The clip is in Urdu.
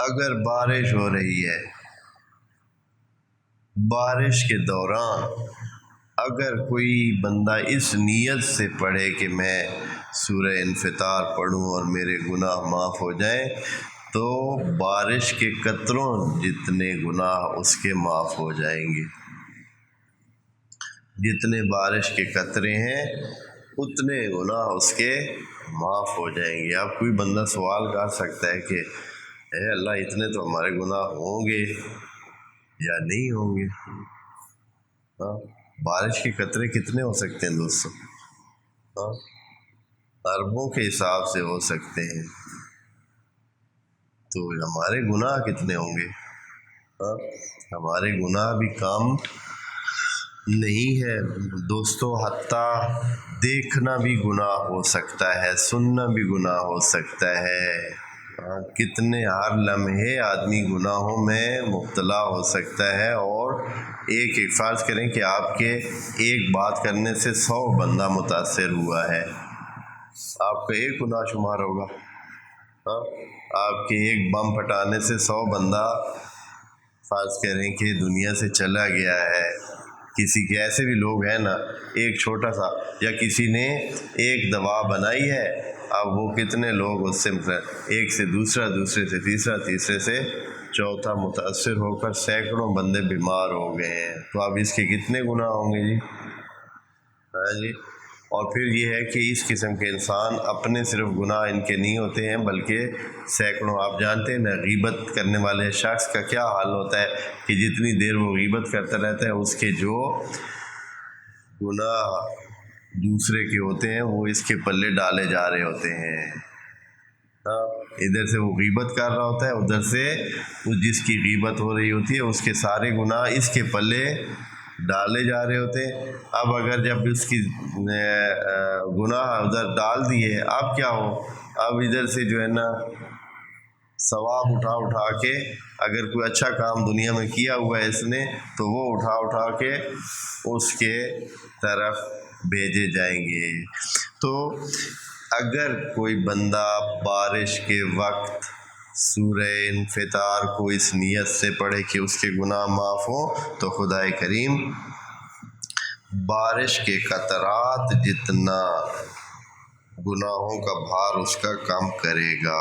اگر بارش ہو رہی ہے، بارش کے دوران اگر کوئی بندہ اس نیت سے پڑھے کہ میں سورہ انفطار پڑھوں اور میرے گناہ معاف ہو جائیں، تو بارش کے قطروں جتنے گناہ اس کے معاف ہو جائیں گے۔ جتنے بارش کے قطرے ہیں اتنے گناہ اس کے معاف ہو جائیں گے۔ اب کوئی بندہ سوال کر سکتا ہے کہ اے اللہ، اتنے تو ہمارے گناہ ہوں گے یا نہیں ہوں گے؟ ہاں، بارش کے قطرے کتنے ہو سکتے ہیں دوستو؟ ہاں، اربوں کے حساب سے ہو سکتے ہیں، تو ہمارے گناہ کتنے ہوں گے؟ ہاں، ہمارے گناہ بھی کام نہیں ہے دوستو، حتیٰ دیکھنا بھی گناہ ہو سکتا ہے، سننا بھی گناہ ہو سکتا ہے۔ کتنے ہر لمحے آدمی گناہوں میں مبتلا ہو سکتا ہے، اور ایک فرض کریں کہ آپ کے ایک بات کرنے سے 100 بندہ متاثر ہوا ہے، آپ کا ایک گناہ شمار ہوگا۔ آپ کے ایک بم پھٹانے سے 100 بندہ فرض کریں کہ دنیا سے چلا گیا ہے۔ کسی کے ایسے بھی لوگ ہیں نا، ایک چھوٹا سا، یا کسی نے ایک دوا بنائی ہے، اب وہ کتنے لوگ اس سے ایک سے دوسرا، دوسرے سے تیسرا، تیسرے سے چوتھا متاثر ہو کر سینکڑوں بندے بیمار ہو گئے ہیں، تو اب اس کے کتنے گناہ ہوں گے جی؟ ہاں جی۔ اور پھر یہ ہے کہ اس قسم کے انسان اپنے صرف گناہ ان کے نہیں ہوتے ہیں، بلکہ سینکڑوں، آپ جانتے ہیں نا غیبت کرنے والے شخص کا کیا حال ہوتا ہے کہ جتنی دیر وہ غیبت کرتا رہتا ہے اس کے جو گناہ دوسرے کے ہوتے ہیں وہ اس کے پلے ڈالے جا رہے ہوتے ہیں۔ ادھر سے وہ غیبت کر رہا ہوتا ہے، ادھر سے جس کی غیبت ہو رہی ہوتی ہے اس کے سارے گناہ اس کے پلے ڈالے جا رہے ہوتے ہیں۔ اب اگر جب اس کی گناہ ادھر ڈال دیے، اب کیا ہو، اب ادھر سے جو ہے نا ثواب اٹھا اٹھا کے، اگر کوئی اچھا کام دنیا میں کیا ہوا ہے اس نے، تو وہ اٹھا اٹھا کے اس کے طرف بھیجے جائیں گے۔ تو اگر کوئی بندہ بارش کے وقت سورہ انفطار کو اس نیت سے پڑھے کہ اس کے گناہ معاف ہوں، تو خدائے کریم بارش کے قطرات جتنا گناہوں کا بھار اس کا کم کرے گا۔